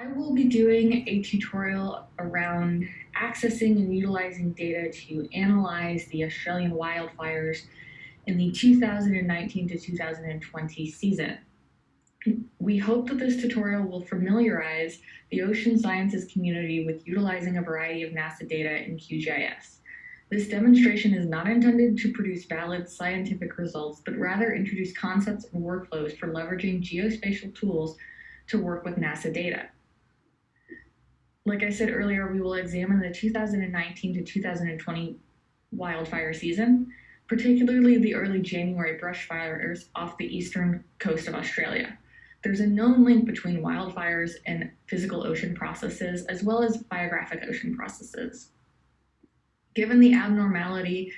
I will be doing a tutorial around accessing and utilizing data to analyze the Australian wildfires in the 2019 to 2020 season. We hope that this tutorial will familiarize the ocean sciences community with utilizing a variety of NASA data in QGIS. This demonstration is not intended to produce valid scientific results, but rather introduce concepts and workflows for leveraging geospatial tools to work with NASA data. Like I said earlier, we will examine the 2019 to 2020 wildfire season, particularly the early January brush fires off the eastern coast of Australia. There's a known link between wildfires and physical ocean processes, as well as biographic ocean processes. Given the abnormality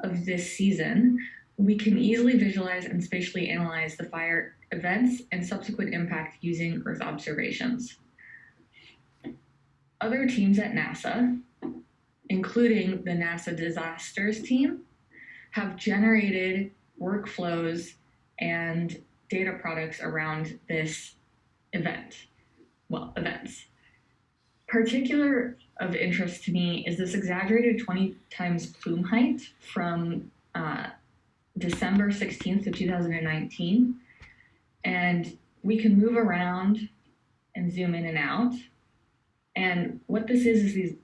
of this season, we can easily visualize and spatially analyze the fire events and subsequent impact using Earth observations. Other teams at NASA, including the NASA disasters team, have generated workflows and data products around this events. Particular of interest to me is this exaggerated 20 times plume height from December 16th of 2019. And we can move around and zoom in and out. And what this is these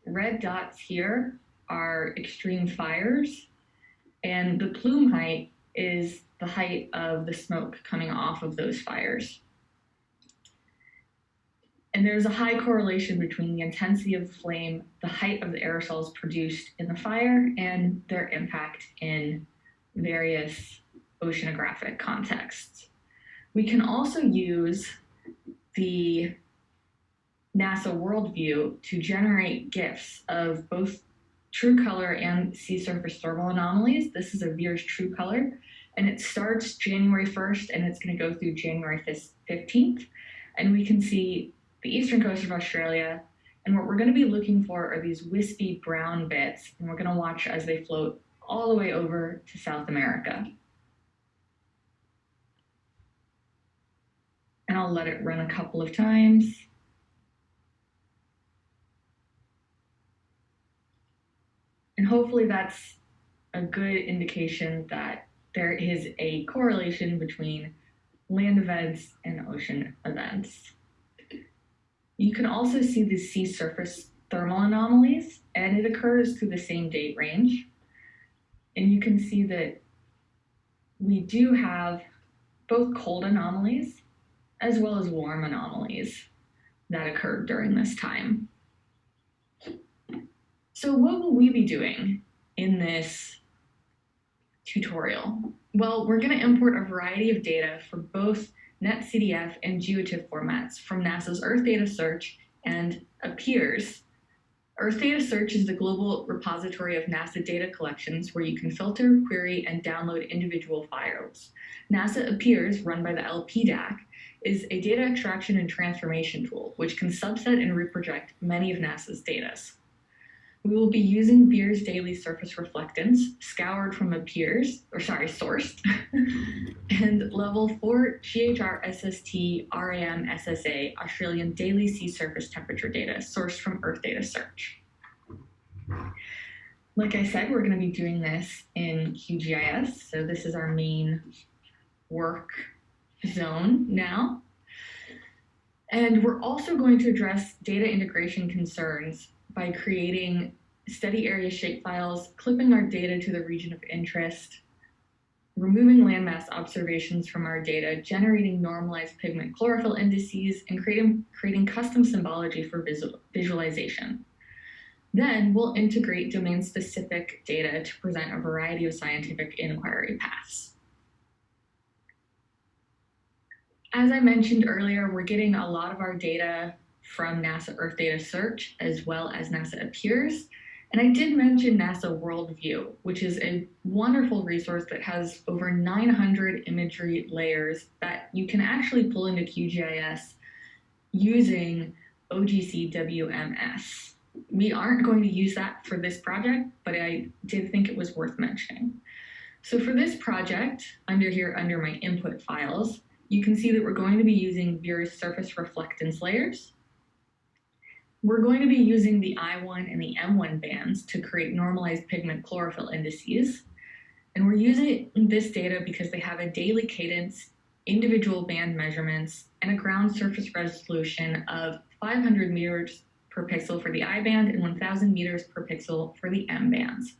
red dots here are extreme fires, and the plume height is the height of the smoke coming off of those fires. And there's a high correlation between the intensity of the flame, the height of the aerosols produced in the fire, and their impact in various oceanographic contexts. We can also use the NASA worldview to generate GIFs of both true color and sea surface thermal anomalies. This is a AppEEARS true color, and it starts January 1st and it's going to go through January 15th. And we can see the eastern coast of Australia, and what we're going to be looking for are these wispy brown bits, and we're going to watch as they float all the way over to South America. And I'll let it run a couple of times. And hopefully that's a good indication that there is a correlation between land events and ocean events. You can also see the sea surface thermal anomalies, and it occurs through the same date range. And you can see that we do have both cold anomalies as well as warm anomalies that occurred during this time. So what will we be doing in this tutorial? Well, we're going to import a variety of data for both NetCDF and GeoTIFF formats from NASA's Earthdata Search and AppEEARS. Earthdata Search is the global repository of NASA data collections where you can filter, query, and download individual files. NASA AppEEARS, run by the LPDAC, is a data extraction and transformation tool, which can subset and reproject many of NASA's data. We will be using AppEEARS daily surface reflectance, scoured from sourced, and level 4 GHR SST RAM SSA Australian daily sea surface temperature data, sourced from Earthdata Search. Like I said, we're going to be doing this in QGIS, so this is our main work zone now. And we're also going to address data integration concerns by creating steady area shapefiles, clipping our data to the region of interest, removing landmass observations from our data, generating normalized pigment chlorophyll indices, and creating custom symbology for visualization. Then we'll integrate domain-specific data to present a variety of scientific inquiry paths. As I mentioned earlier, we're getting a lot of our data from NASA Earthdata Search, as well as NASA AppEEARS. And I did mention NASA Worldview, which is a wonderful resource that has over 900 imagery layers that you can actually pull into QGIS using OGC WMS. We aren't going to use that for this project, but I did think it was worth mentioning. So for this project, under my input files, you can see that we're going to be using AppEEARS surface reflectance layers, We're going to be using the I1 and the M1 bands to create normalized pigment chlorophyll indices. And we're using this data because they have a daily cadence, individual band measurements, and a ground surface resolution of 500 meters per pixel for the I band and 1,000 meters per pixel for the M bands.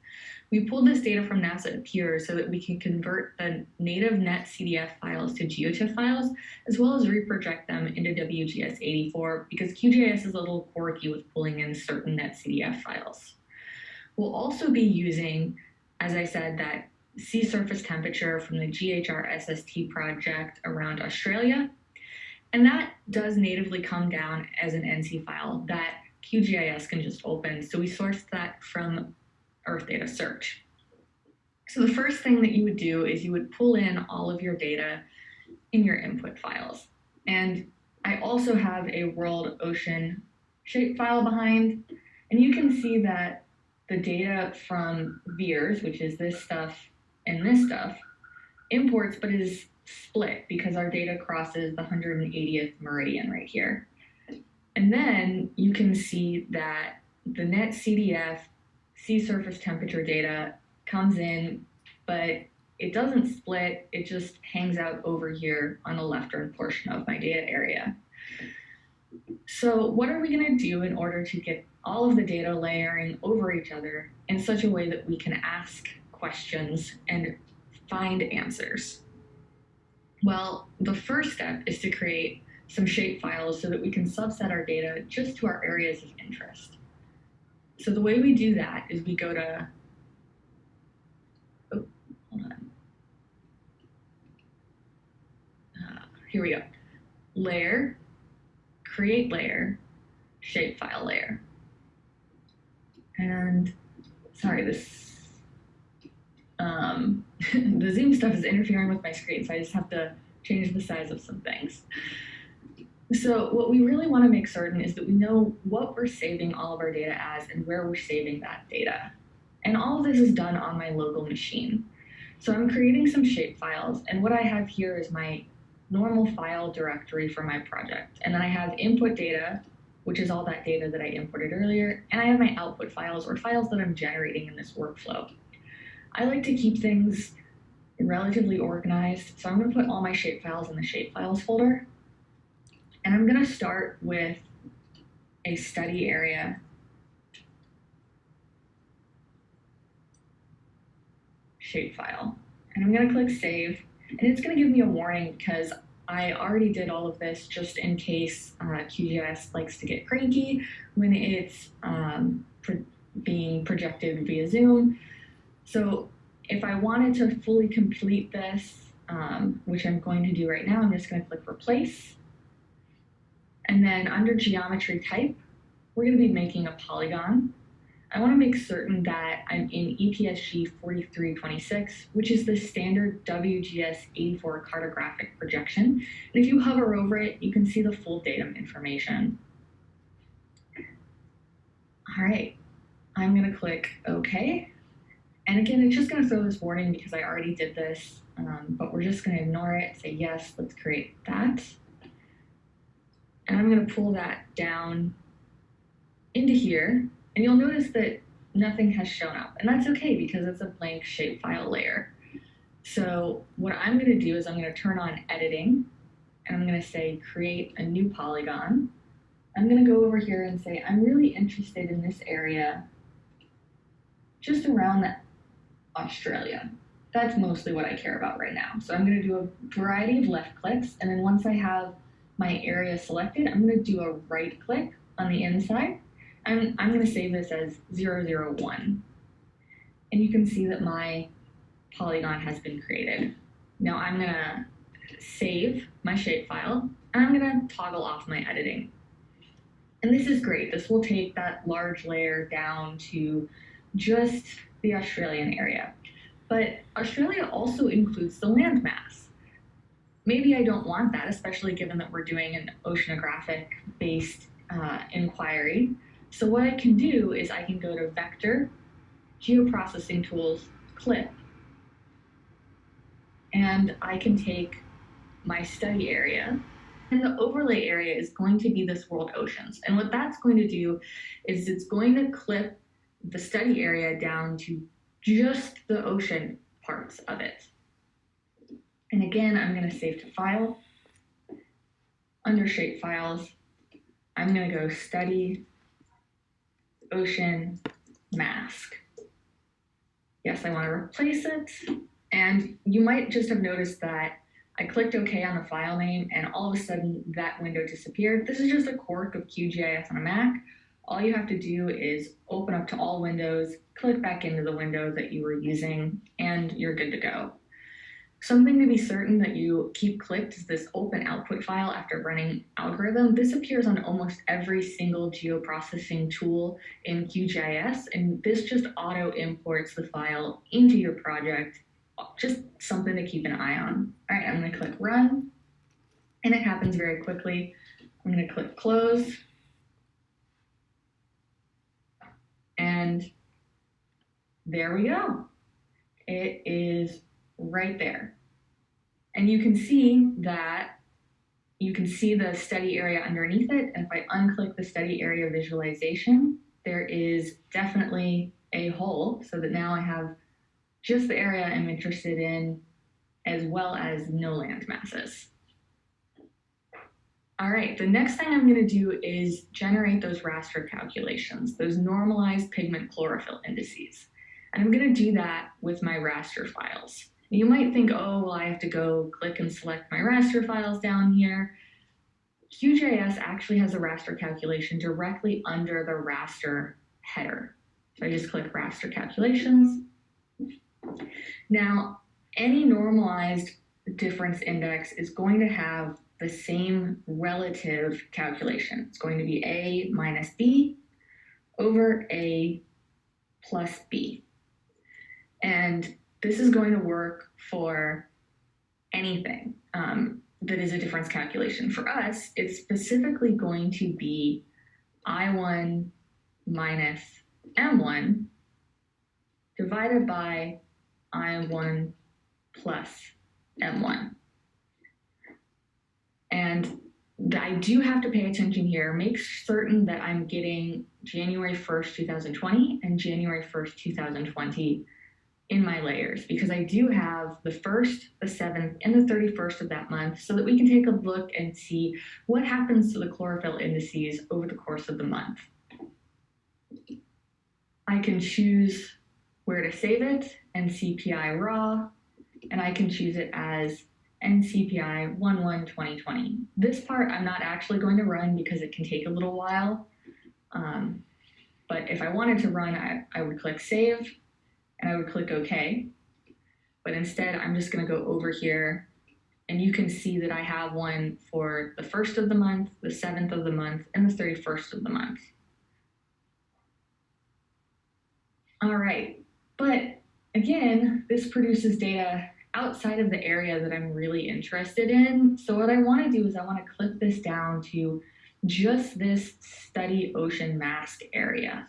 We pulled this data from NASA AppEEARS so that we can convert the native net CDF files to GeoTIFF files, as well as reproject them into WGS 84 because QGIS is a little quirky with pulling in certain net CDF files. We'll also be using, as I said, that sea surface temperature from the GHR SST project around Australia. And that does natively come down as an NC file that QGIS can just open. So we sourced that from Earthdata Search. So the first thing that you would do is you would pull in all of your data in your input files. And I also have a world ocean shapefile behind. And you can see that the data from AppEEARS, which is this stuff and this stuff, imports, but is split because our data crosses the 180th meridian right here. And then you can see that the net CDF sea surface temperature data comes in, but it doesn't split, it just hangs out over here on the left-hand portion of my data area. So what are we going to do in order to get all of the data layering over each other in such a way that we can ask questions and find answers? Well, the first step is to create some shapefiles so that we can subset our data just to our areas of interest. So the way we do that is we go to, here we go, layer, create layer, shapefile layer. And sorry, this, the Zoom stuff is interfering with my screen, so I just have to change the size of some things. So what we really want to make certain is that we know what we're saving all of our data as and where we're saving that data. And all of this is done on my local machine. So I'm creating some shape files, and what I have here is my normal file directory for my project. And then I have input data, which is all that data that I imported earlier, and I have my output files, or files that I'm generating in this workflow. I like to keep things relatively organized, so I'm going to put all my shape files in the shape files folder. And I'm going to start with a study area shapefile. And I'm going to click save. And it's going to give me a warning because I already did all of this just in case QGIS likes to get cranky when it's being projected via Zoom. So if I wanted to fully complete this, which I'm going to do right now, I'm just going to click replace. And then under geometry type, we're going to be making a polygon. I want to make certain that I'm in EPSG 4326, which is the standard WGS 84 cartographic projection. And if you hover over it, you can see the full datum information. All right, I'm going to click OK. And again, it's just going to throw this warning because I already did this, but we're just going to ignore it, say yes, let's create that. And I'm going to pull that down into here. And you'll notice that nothing has shown up. And that's okay because it's a blank shapefile layer. So what I'm going to do is I'm going to turn on editing. And I'm going to say create a new polygon. I'm going to go over here and say I'm really interested in this area just around Australia. That's mostly what I care about right now. So I'm going to do a variety of left clicks. And then once I have my area selected, I'm going to do a right click on the inside. I'm going to save this as 001. And you can see that my polygon has been created. Now I'm going to save my shapefile, and I'm going to toggle off my editing. And this is great. This will take that large layer down to just the Australian area. But Australia also includes the landmass. Maybe I don't want that, especially given that we're doing an oceanographic-based inquiry. So what I can do is I can go to Vector, Geoprocessing Tools, Clip, and I can take my study area, the overlay area is going to be this world oceans. And what that's going to do is it's going to clip the study area down to just the ocean parts of it. And again, I'm going to save to file. Under shape files, I'm going to go study ocean mask. Yes, I want to replace it. And you might just have noticed that I clicked OK on the file name and all of a sudden that window disappeared. This is just a quirk of QGIS on a Mac. All you have to do is open up to all windows, click back into the window that you were using, and you're good to go. Something to be certain that you keep clicked is this open output file after running algorithm. This appears on almost every single geoprocessing tool in QGIS, and this just auto imports the file into your project. Just something to keep an eye on. All right, I'm going to click run, and it happens very quickly. I'm going to click close, and there we go. It is right there. And you can see that the study area underneath it. And if I unclick the study area visualization, there is definitely a hole so that now I have just the area I'm interested in, as well as no land masses. All right, the next thing I'm going to do is generate those raster calculations, those normalized pigment chlorophyll indices. And I'm going to do that with my raster files. You might think, oh, well, I have to go click and select my raster files down here. QGIS actually has a raster calculation directly under the raster header. So I just click raster calculations. Now, any normalized difference index is going to have the same relative calculation. It's going to be A minus B over A plus B. And this is going to work for anything that is a difference calculation. For us, it's specifically going to be I1 minus M1 divided by I1 plus M1. And I do have to pay attention here. Make certain that I'm getting January 1st, 2020 and January 1st, 2020 in my layers, because I do have the 1st, the 7th, and the 31st of that month, so that we can take a look and see what happens to the chlorophyll indices over the course of the month. I can choose where to save it, NCPI raw, and I can choose it as NCPI 11-2020. This part I'm not actually going to run because it can take a little while, but if I wanted to run, I would click save, and I would click OK. But instead, I'm just going to go over here, and you can see that I have one for the 1st of the month, the 7th of the month, and the 31st of the month. All right, but again, this produces data outside of the area that I'm really interested in. So what I want to do is I want to clip this down to just this study ocean mask area.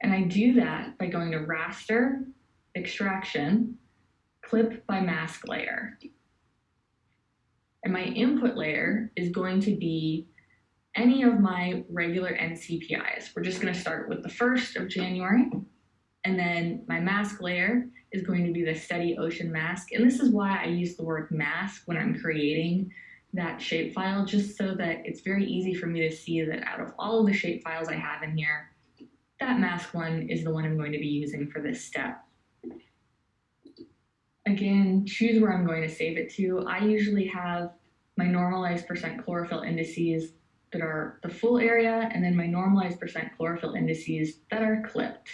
And I do that by going to raster, extraction, clip by mask layer. And my input layer is going to be any of my regular NCPIs. We're just going to start with the 1st of January. And then my mask layer is going to be the study ocean mask. And this is why I use the word mask when I'm creating that shapefile, just so that it's very easy for me to see that out of all of the shapefiles I have in here, that mask one is the one I'm going to be using for this step. Again, choose where I'm going to save it to. I usually have my normalized % chlorophyll indices that are the full area, and then my normalized % chlorophyll indices that are clipped.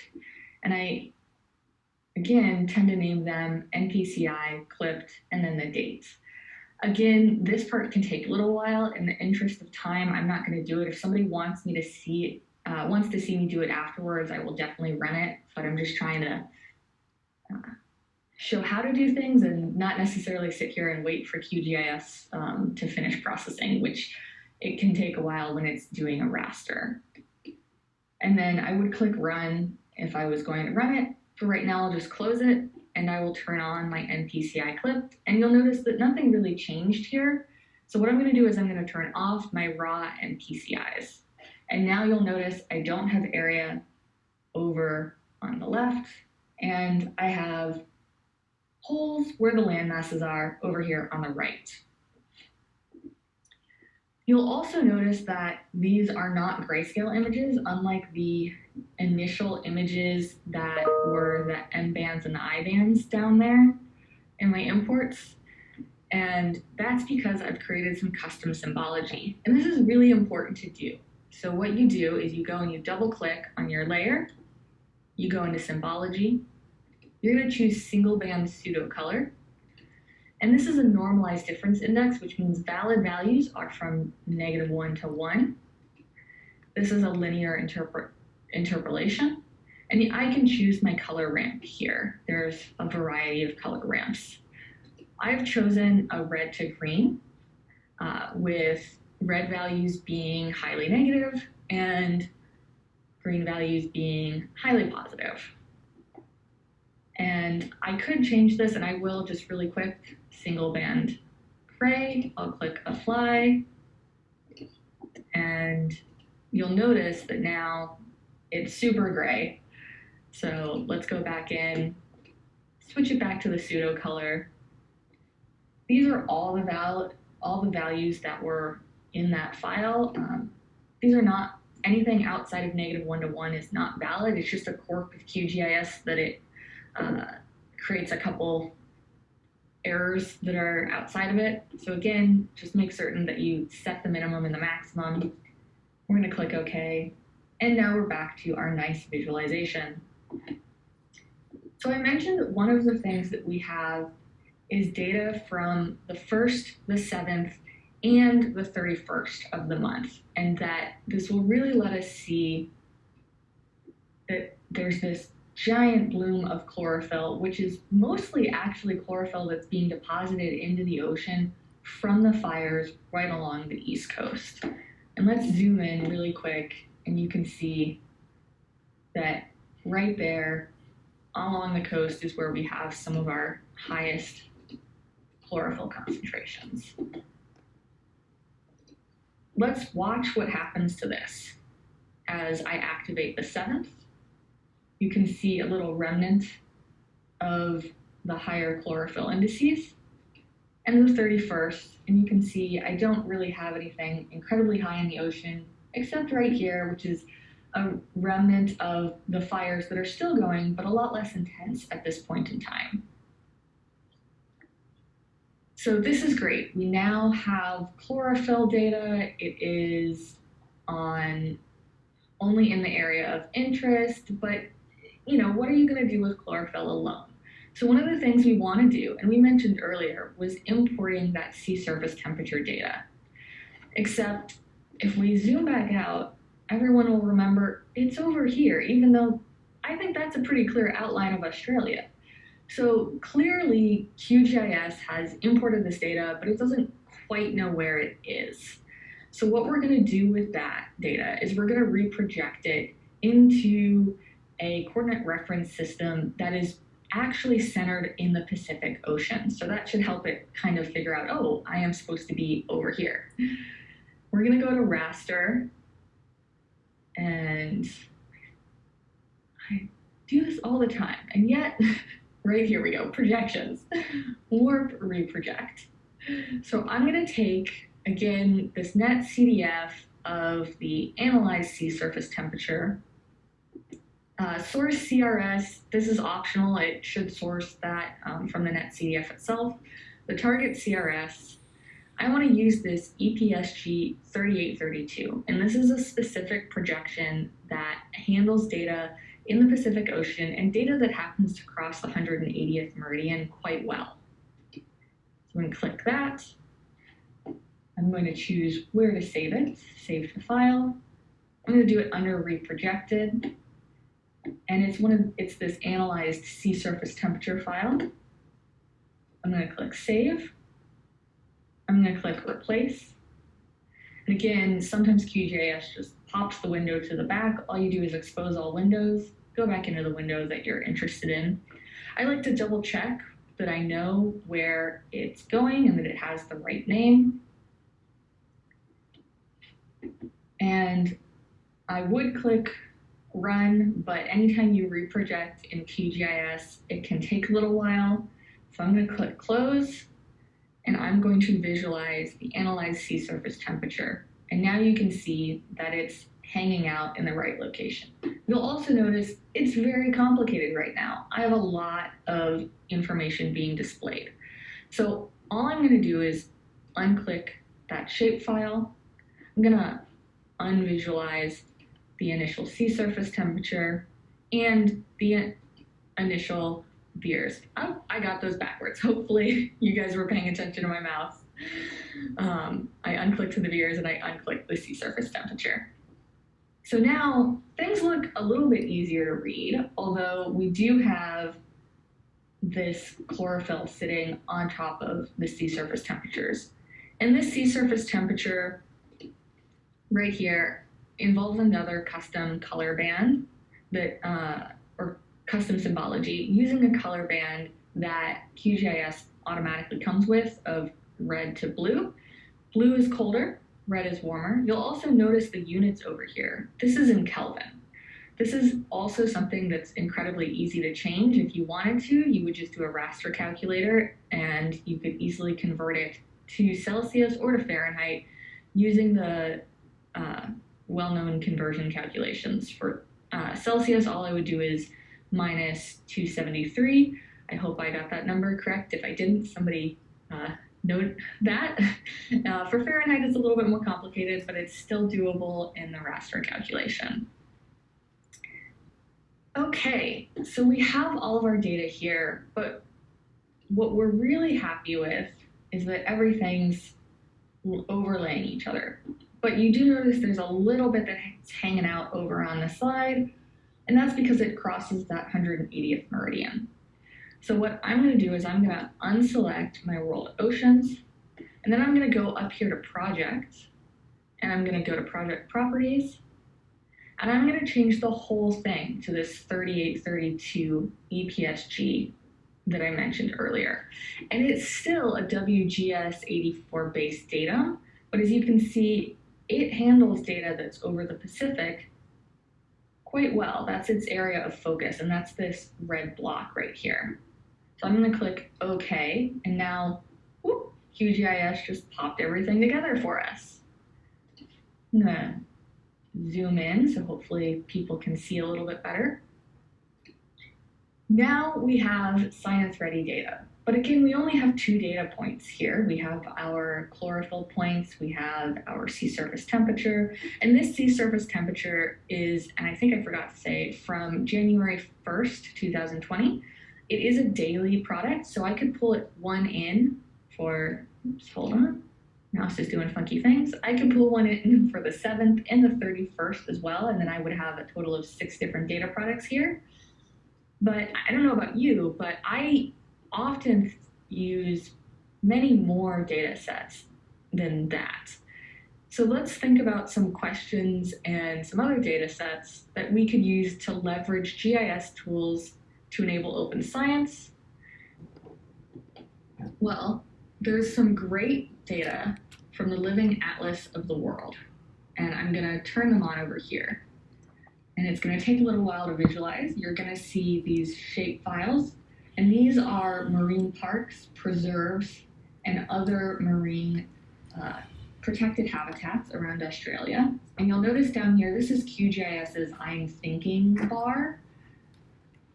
And I, again, tend to name them NPCI, clipped, and then the dates. Again, this part can take a little while. In the interest of time, I'm not going to do it. If somebody wants me to see me do it afterwards, I will definitely run it. But I'm just trying to show how to do things and not necessarily sit here and wait for QGIS to finish processing, which it can take a while when it's doing a raster. And then I would click run if I was going to run it. For right now, I'll just close it, and I will turn on my NPCI clipped. And you'll notice that nothing really changed here. So what I'm going to do is I'm going to turn off my raw and PCIs. And now you'll notice I don't have area over on the left, and I have holes where the land masses are over here on the right. You'll also notice that these are not grayscale images, unlike the initial images that were the M bands and the I bands down there in my imports. And that's because I've created some custom symbology. And this is really important to do. So what you do is you go and you double click on your layer, you go into symbology, you're going to choose single band pseudo color. And this is a normalized difference index, which means valid values are from -1 to 1. This is a linear interpolation. And I can choose my color ramp here. There's a variety of color ramps. I've chosen a red to green, with red values being highly negative and green values being highly positive. And I could change this, and I will just really quick. Single band gray, I'll click apply, and you'll notice that now it's super gray. So let's go back in, switch it back to the pseudo color. These are all the values that were in that file. These are not anything outside of -1 to 1 is not valid. It's just a quirk of QGIS that it creates a couple errors that are outside of it. So again, just make certain that you set the minimum and the maximum. We're going to click OK. And now we're back to our nice visualization. So I mentioned that one of the things that we have is data from the 1st, the 7th, and the 31st of the month. And that this will really let us see that there's this giant bloom of chlorophyll, which is mostly actually chlorophyll that's being deposited into the ocean from the fires right along the East Coast. And let's zoom in really quick, and you can see that right there along the coast is where we have some of our highest chlorophyll concentrations. Let's watch what happens to this as I activate the 7th. You can see a little remnant of the higher chlorophyll indices, and the 31st, and you can see I don't really have anything incredibly high in the ocean, except right here, which is a remnant of the fires that are still going, but a lot less intense at this point in time. So this is great. We now have chlorophyll data. It is only in the area of interest, but what are you going to do with chlorophyll alone? So one of the things we want to do, and we mentioned earlier, was importing that sea surface temperature data. Except if we zoom back out, everyone will remember it's over here, even though I think that's a pretty clear outline of Australia. So clearly QGIS has imported this data, but it doesn't quite know where it is. So what we're going to do with that data is we're going to reproject it into a coordinate reference system that is actually centered in the Pacific Ocean. So that should help it kind of figure out, oh, I am supposed to be over here. We're going to go to raster, and I do this all the time, and yet right here we go, projections, warp, reproject. So I'm going to take, again, this net CDF of the analyzed sea surface temperature. Source CRS, this is optional. It should source that from the net CDF itself. The target CRS, I want to use this EPSG 3832, and this is a specific projection that handles data in the Pacific Ocean and data that happens to cross the 180th meridian quite well. So I'm going to click that. I'm going to choose where to save it, save to file. I'm going to do it under reprojected. And it's this analyzed sea surface temperature file. I'm going to click save. I'm going to click replace. And again, sometimes QGIS just pops the window to the back. All you do is expose all windows, go back into the window that you're interested in. I like to double check that I know where it's going and that it has the right name. And I would click run, but anytime you reproject in QGIS, it can take a little while. So I'm going to click close, and I'm going to visualize the analyzed sea surface temperature. And now you can see that it's hanging out in the right location. You'll also notice it's very complicated right now. I have a lot of information being displayed. So all I'm going to do is unclick that shapefile. I'm going to unvisualize the initial sea surface temperature and the initial veers. Oh, I got those backwards. Hopefully you guys were paying attention to my mouse. I unclicked to the veers and I unclicked the sea surface temperature. So now things look a little bit easier to read, although we do have this chlorophyll sitting on top of the sea surface temperatures. And this sea surface temperature right here involves another custom color band that, or custom symbology, using a color band that QGIS automatically comes with of red to blue. Blue is colder, red is warmer. You'll also notice the units over here. This is in Kelvin. This is also something that's incredibly easy to change. If you wanted to, you would just do a raster calculator and you could easily convert it to Celsius or to Fahrenheit using the well-known conversion calculations. For Celsius, all I would do is minus 273. I hope I got that number correct. If I didn't, somebody note that. For Fahrenheit, it's a little bit more complicated, but it's still doable in the raster calculation. Okay, so we have all of our data here, but what we're really happy with is that everything's overlaying each other. But you do notice there's a little bit that's hanging out over on the side, and that's because it crosses that 180th meridian. So what I'm going to do is I'm going to unselect my world oceans, and then I'm going to go up here to project, and I'm going to go to project properties, and I'm going to change the whole thing to this 3832 EPSG that I mentioned earlier. And it's still a WGS 84 based datum, but as you can see, it handles data that's over the Pacific quite well. That's its area of focus, and that's this red block right here. So I'm going to click OK, and now whoop, QGIS just popped everything together for us. I'm going to zoom in so hopefully people can see a little bit better. Now we have science-ready data. But again, we only have 2 data points here. We have our chlorophyll points, we have our sea surface temperature, and this sea surface temperature is, and I think I forgot to say, from January 1st, 2020. It is a daily product, so I could pull it one in for, oops, hold on, mouse is doing funky things. I could pull one in for the 7th and the 31st as well, and then I would have a total of 6 different data products here. But I don't know about you, but I often use many more data sets than that. So let's think about some questions and some other data sets that we could use to leverage GIS tools to enable open science. Well, there's some great data from the Living Atlas of the World, and I'm going to turn them on over here. And it's going to take a little while to visualize. You're going to see these shape files, and these are marine parks, preserves, and other marine protected habitats around Australia. And you'll notice down here, this is QGIS's I'm Thinking bar.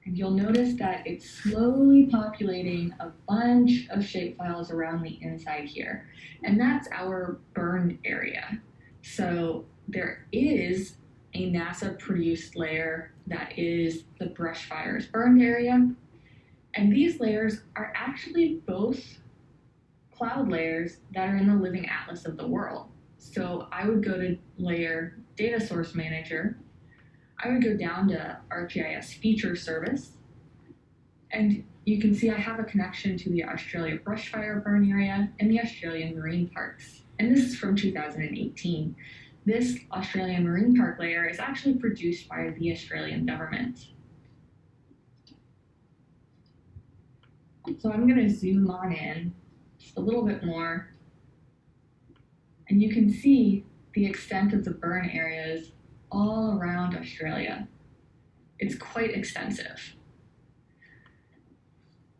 And you'll notice that it's slowly populating a bunch of shapefiles around the inside here. And that's our burned area. So there is a NASA-produced layer that is the brush fires burned area. And these layers are actually both cloud layers that are in the Living Atlas of the World. So I would go to layer Data Source Manager. I would go down to ArcGIS Feature Service, and you can see I have a connection to the Australia brush fire burn area and the Australian marine parks. And this is from 2018. This Australian marine park layer is actually produced by the Australian government. So I'm going to zoom on in just a little bit more, and you can see the extent of the burn areas all around Australia. It's quite extensive.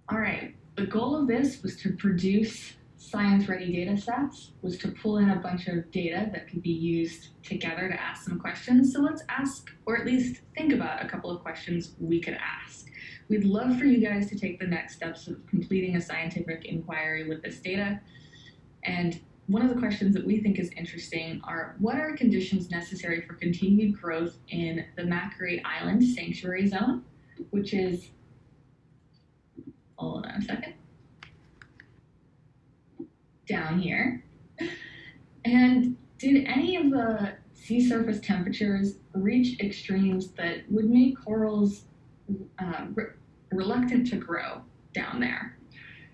All right, the goal of this was to produce science-ready data sets, was to pull in a bunch of data that could be used together to ask some questions. So let's ask, or at least think about a couple of questions we could ask. We'd love for you guys to take the next steps of completing a scientific inquiry with this data. And one of the questions that we think is interesting are, what are conditions necessary for continued growth in the Macquarie Island Sanctuary Zone, which is, hold on a second, down here. And did any of the sea surface temperatures reach extremes that would make corals reluctant to grow down there?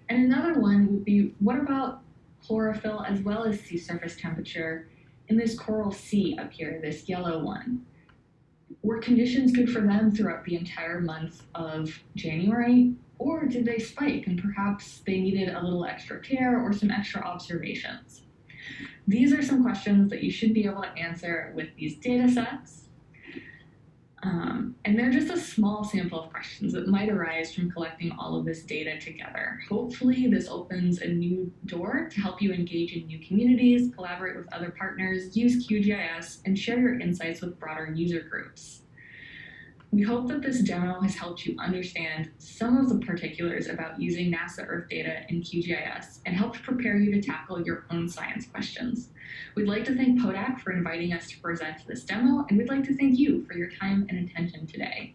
And another one would be, what about chlorophyll as well as sea surface temperature in this coral sea up here, this yellow one? Were conditions good for them throughout the entire month of January, or did they spike and perhaps they needed a little extra care or some extra observations? These are some questions that you should be able to answer with these data sets. And they're just a small sample of questions that might arise from collecting all of this data together. Hopefully this opens a new door to help you engage in new communities, collaborate with other partners, use QGIS, and share your insights with broader user groups. We hope that this demo has helped you understand some of the particulars about using NASA Earth data in QGIS and helped prepare you to tackle your own science questions. We'd like to thank PODAC for inviting us to present this demo, and we'd like to thank you for your time and attention today.